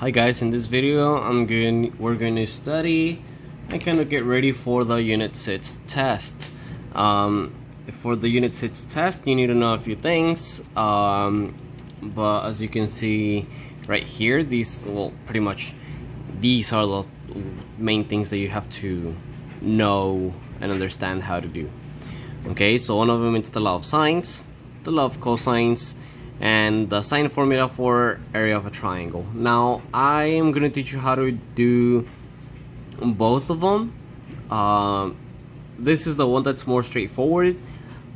Hi guys, in this video we're going to study and kind of get ready for the Unit 6 test. For the Unit 6 test you need to know a few things, but as you can see right here, pretty much these are the main things that you have to know and understand how to do. Okay, so one of them is the law of sines, the law of cosines, and the sine formula for area of a triangle. Now I am going to teach you how to do both of them. This is the one that's more straightforward,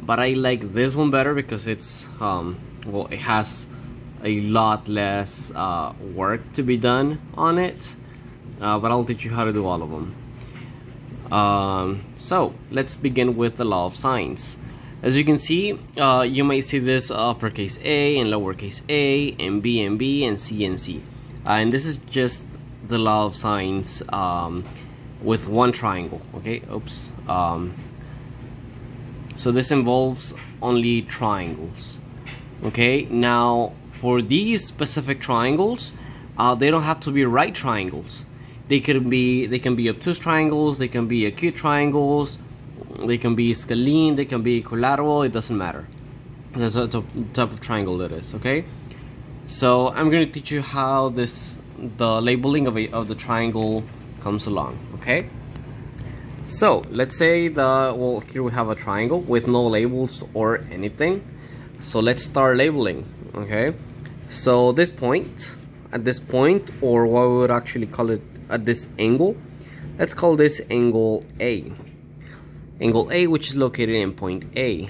but I like this one better because it's it has a lot less work to be done on it, but I'll teach you how to do all of them. So let's begin with the law of sines. As you can see, you might see this uppercase A and lowercase a and B and C and C. And this is just the law of sines with one triangle, okay? Oops. So this involves only triangles, okay? Now, for these specific triangles, they don't have to be right triangles. They can be obtuse triangles, they can be acute triangles, they can be scalene, they can be equilateral, it doesn't matter. That's the type of triangle it is, okay? So I'm going to teach you how the labeling of the triangle comes along, okay? So let's say here we have a triangle with no labels or anything. So let's start labeling, okay? So at this point, or what we would actually call it at this angle, let's call this angle A. Angle A, which is located in point A.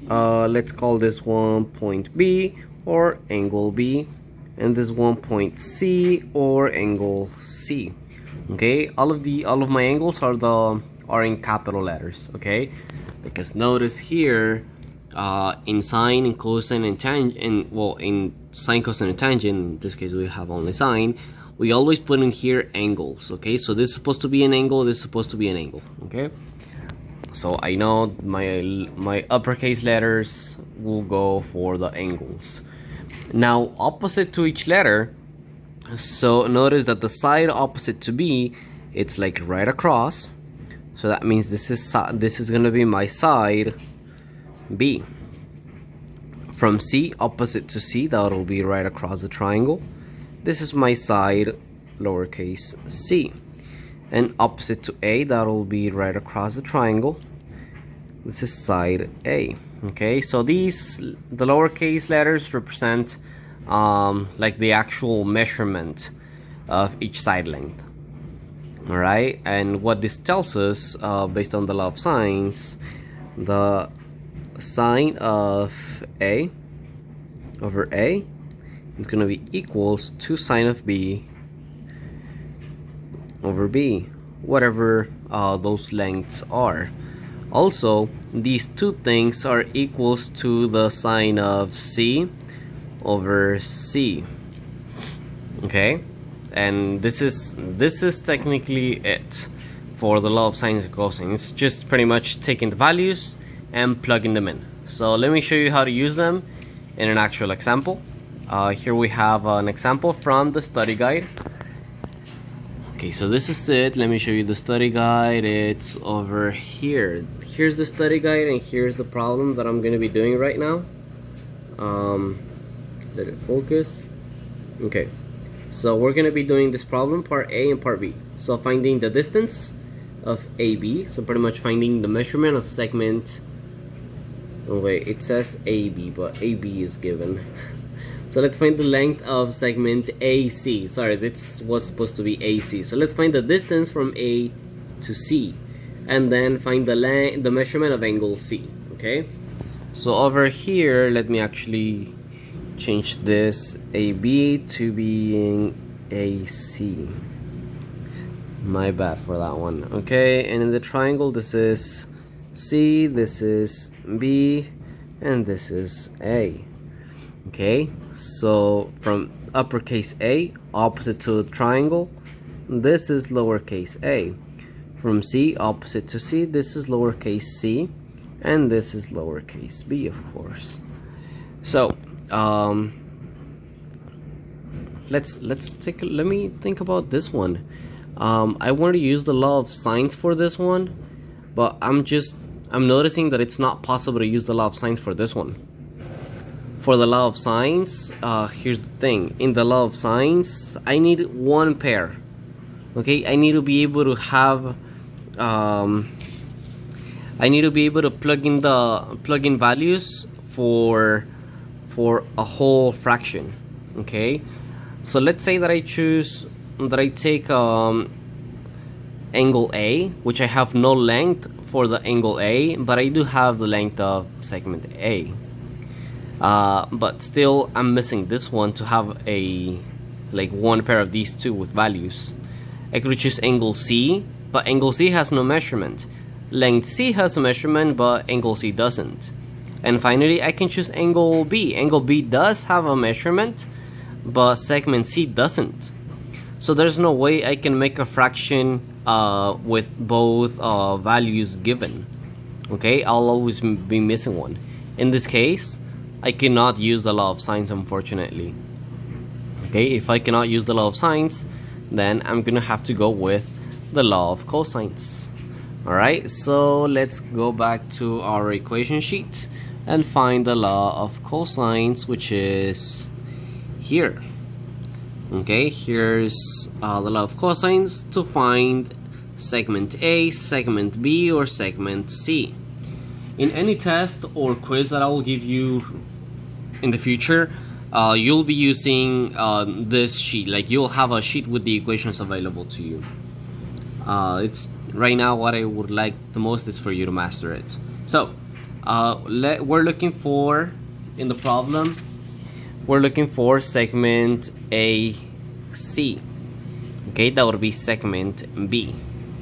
Let's call this one point B, or angle B, and this one point C, or angle C. Okay, all of my angles are in capital letters. Okay, because notice here, in sine and cosine and tangent, in sine, cosine, and tangent, in this case we have only sine, we always put in here angles. Okay, so this is supposed to be an angle, this is supposed to be an angle. Okay, so I know my uppercase letters will go for the angles. Now, opposite to each letter, so notice that the side opposite to B, it's like right across. So that means this is going to be my side B. From C opposite to C, that'll be right across the triangle. This is my side lowercase c. And opposite to A, that'll be right across the triangle. This is side A. Okay, so the lowercase letters represent like the actual measurement of each side length. Alright, and what this tells us, based on the law of sines, the sine of A over A is going to be equals to sine of B over B, whatever those lengths are. Also, these two things are equals to the sine of C over C. Okay, and this is technically it for the law of sines and cosines. Just pretty much taking the values and plugging them in. So let me show you how to use them in an actual example. Here we have an example from the study guide. Okay, so this is it. Let me show you the study guide. It's over here. Here's the study guide, and here's the problem that I'm going to be doing right now. Let it focus. Okay, so we're going to be doing this problem, part A and part B. So finding the distance of AB, so pretty much finding the measurement of segment. Oh wait, it says AB, but AB is given. So let's find the length of segment AC. Sorry, this was supposed to be AC. So let's find the distance from A to C, and then find the measurement of angle C. Okay, so over here, let me actually change this AB to being AC. My bad for that one. Okay, and in the triangle, this is C, this is B, and this is A. Okay, so from uppercase A, opposite to the triangle, this is lowercase a. From C, opposite to C, this is lowercase c, and this is lowercase b, of course. So, let me think about this one. I wanted to use the law of sines for this one, but I'm noticing that it's not possible to use the law of sines for this one. For the law of sines, here's the thing. In the law of sines, I need one pair. Okay, I need to be able to have I need to be able to plug in values for a whole fraction. Okay, so let's say that I take angle A, which I have no length for the angle A, but I do have the length of segment A. But still, I'm missing this one to have one pair of these two with values. I could choose angle C, but angle C has no measurement. Length C has a measurement, but angle C doesn't. And finally, I can choose angle B. Angle B does have a measurement, but segment C doesn't. So there's no way I can make a fraction with both values given. Okay, I'll always be missing one. In this case, I cannot use the law of sines, unfortunately. Okay, if I cannot use the law of sines, then I'm gonna have to go with the law of cosines. Alright, so let's go back to our equation sheet and find the law of cosines, which is here. Okay, here's the law of cosines to find segment A, segment B, or segment C. In any test or quiz that I will give you in the future, you'll be using this sheet. Like, you'll have a sheet with the equations available to you. It's right now what I would like the most is for you to master it. So we're looking for, in the problem, we're looking for segment AC. Okay, that would be segment B.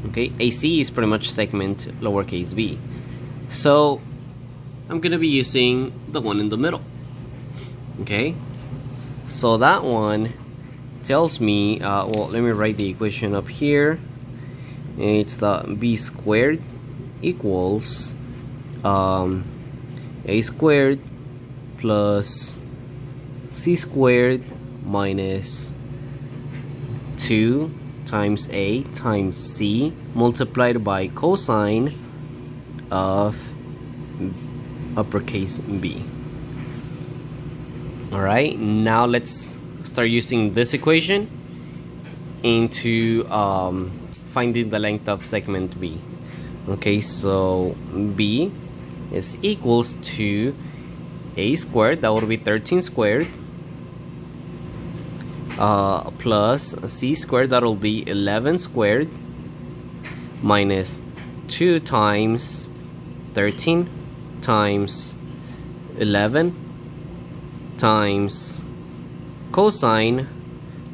Okay, AC is pretty much segment lowercase b. So I'm gonna be using the one in the middle. Okay, so that one tells me, well, let me write the equation up here. It's the b squared equals a squared plus c squared minus 2 times a times c multiplied by cosine of uppercase B. Alright, now let's start using this equation into finding the length of segment B. Okay, so B is equals to a squared, that would be 13 squared, plus c squared, that will be 11 squared, minus 2 times 13 times 11 times cosine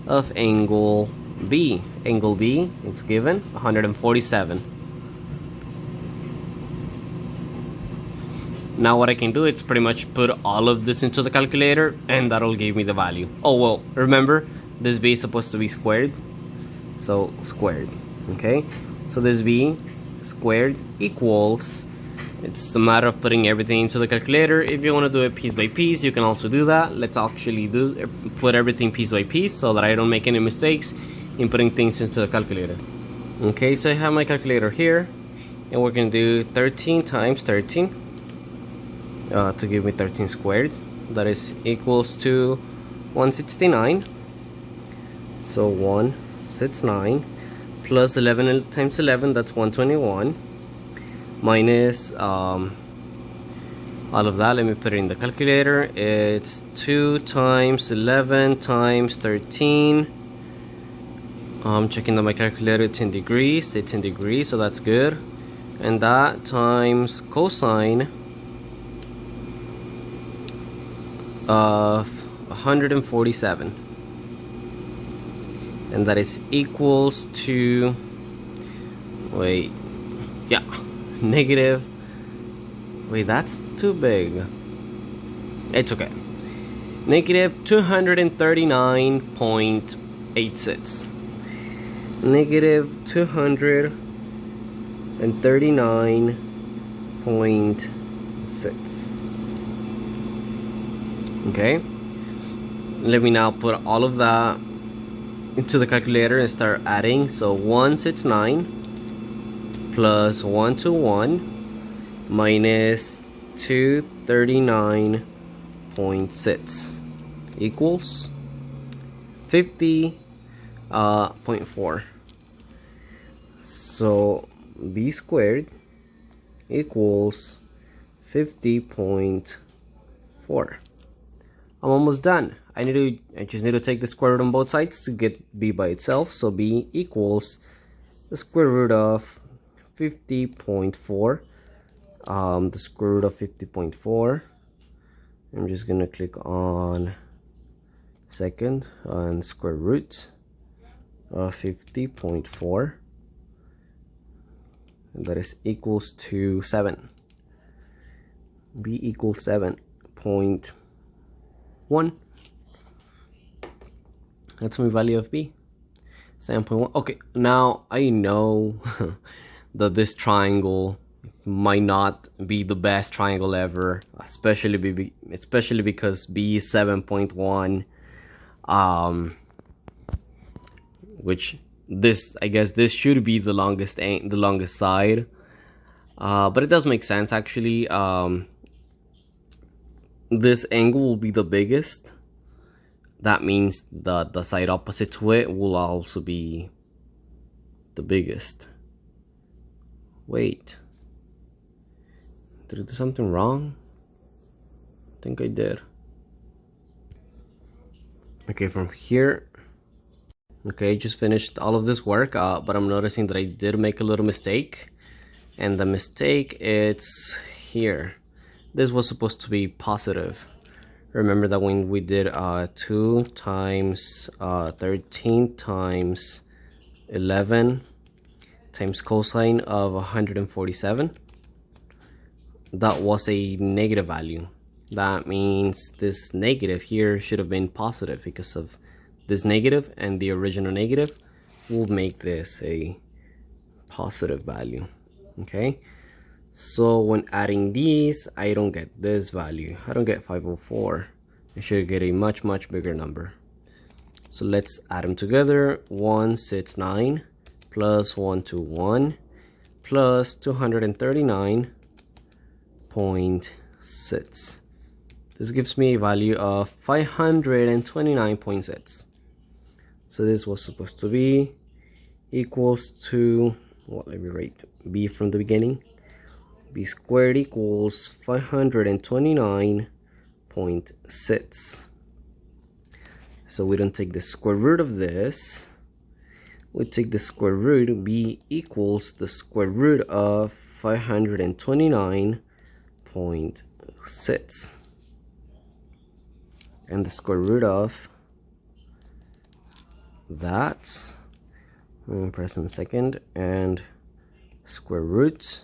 of angle B. Angle B, it's given 147. Now what I can do is pretty much put all of this into the calculator, and that'll give me the value. Oh well, remember this B is supposed to be squared, so squared. Okay, so this B squared equals, it's a matter of putting everything into the calculator. If you want to do it piece by piece, you can also do that. Let's actually put everything piece by piece so that I don't make any mistakes in putting things into the calculator. Okay, so I have my calculator here, and we're going to do 13 times 13 to give me 13 squared. That is equals to 169. So 169 plus 11 times 11, that's 121. Minus all of that, let me put it in the calculator. It's 2 times 11 times 13. I'm checking that my calculator, it's in degrees, so that's good. And that times cosine of 147, and that is equals to, wait, yeah, negative, wait, that's too big, it's okay, negative 239.86, negative 239.6. Okay, Let me now put all of that into the calculator and start adding. So 169 plus 121 minus 239.6 equals 50.4. So b squared equals 50.4. I'm almost done. I just need to take the square root on both sides to get b by itself. So b equals the square root of 50.4. The square root of 50.4. I'm just gonna click on second and square root of 50.4, and that is equals to 7. b equals 7.1. That's my value of b, 7.1. Okay, now I know that this triangle might not be the best triangle ever, especially because b is 7.1, which I guess this should be the longest side, but it does make sense actually. This angle will be the biggest. That means the side opposite to it will also be the biggest. Wait, did I do something wrong? I think I did. Okay, from here. Okay, just finished all of this work, but I'm noticing that I did make a little mistake, and the mistake is here. This was supposed to be positive. Remember that when we did 2 times 13 times 11 times cosine of 147, that was a negative value. That means this negative here should have been positive, because of this negative and the original negative will make this a positive value. Okay, so when adding these, I don't get this value. I don't get 504. I should get a much bigger number. So let's add them together. 169 plus 121 plus 239.6. This gives me a value of 529.6. So this was supposed to be equals to, well, let me write b from the beginning. B squared equals 529.6. So we don't take the square root of this. We take the square root. B equals the square root of 529.6. And the square root of that, press on second, and square root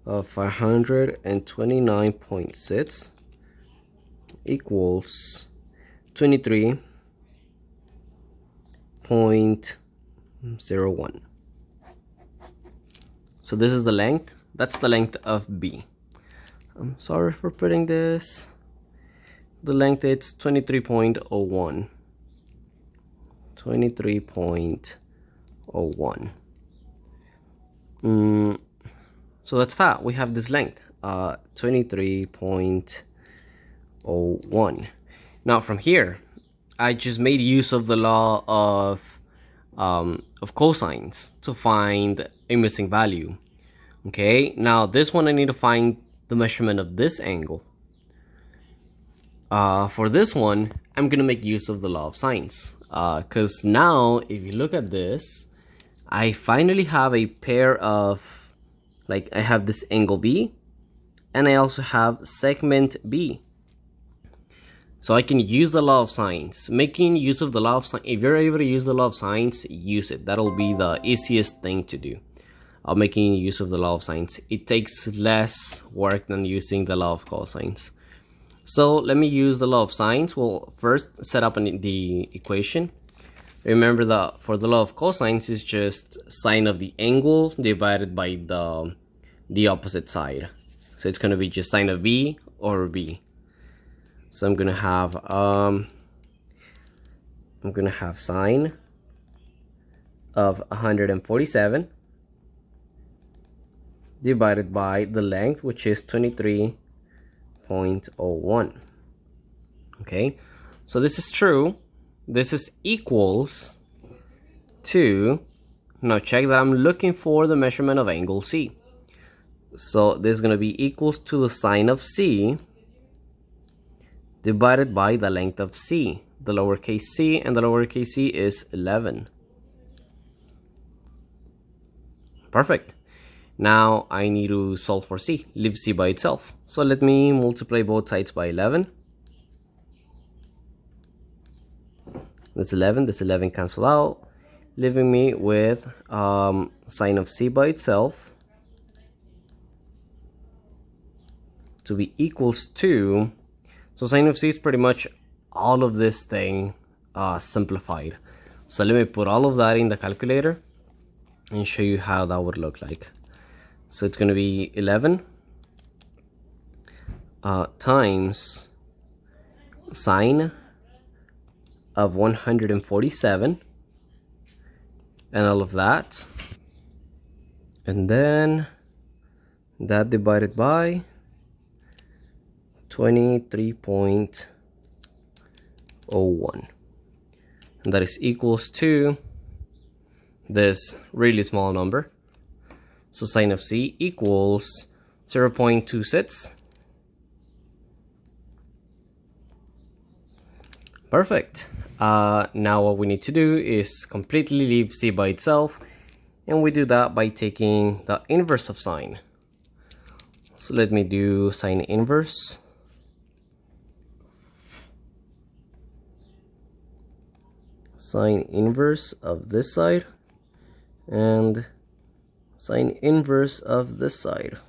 of 529.6 equals 23.01. So this is the length. That's the length of B. I'm sorry for putting this. The length is 23.01. 23.01. So that's that. We have this length, 23.01. Now from here, I just made use of the law of cosines to find a missing value. Okay, now this one I need to find the measurement of this angle. For this one, I'm gonna make use of the law of sines, because now if you look at this, I finally have a pair of, like, I have this angle B, and I also have segment B. So I can use the law of sines. Making use of the law of sines, if you're able to use the law of sines, use it. That'll be the easiest thing to do. Making use of the law of sines. It takes less work than using the law of cosines. So let me use the law of sines. We'll first set up the equation. Remember that for the law of cosines is just sine of the angle divided by the opposite side. So it's going to be just sine of B over B. So I'm going to have I'm gonna have sine of 147 divided by the length, which is 23.01. Okay, so this is true. This is equals to, now check that I'm looking for the measurement of angle C. So this is going to be equals to the sine of C divided by the length of C. The lowercase c, and the lowercase c is 11. Perfect. Now I need to solve for c, leave c by itself. So let me multiply both sides by 11. This 11 cancel out, leaving me with sine of c by itself to be equals to, so sine of c is pretty much all of this thing simplified. So let me put all of that in the calculator and show you how that would look like. So it's going to be 11 times sine of 147 and all of that, and then that divided by 23.01, and that is equals to this really small number. So sine of c equals 0.26. Perfect. Now what we need to do is completely leave c by itself, and we do that by taking the inverse of sine. So let me do sine inverse. Sine inverse of this side and sine inverse of this side.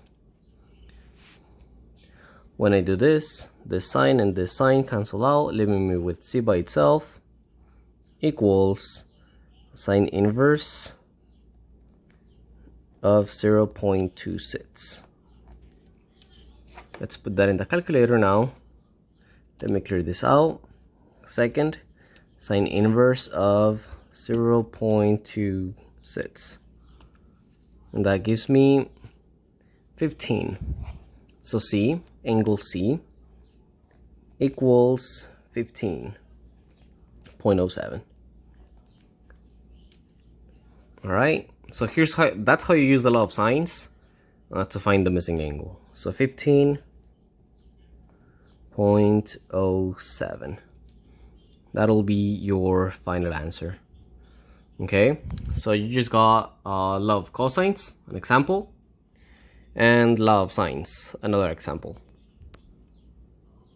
When I do this sine and this sine cancel out, leaving me with c by itself equals sine inverse of 0.26. Let's put that in the calculator now. Let me clear this out. Second, sine inverse of 0.26, and that gives me 15. So C, angle C, equals 15.07. All right, so that's how you use the law of sines to find the missing angle. So 15.07. That'll be your final answer. Okay, so you just got law of cosines, an example, and law of sines, another example.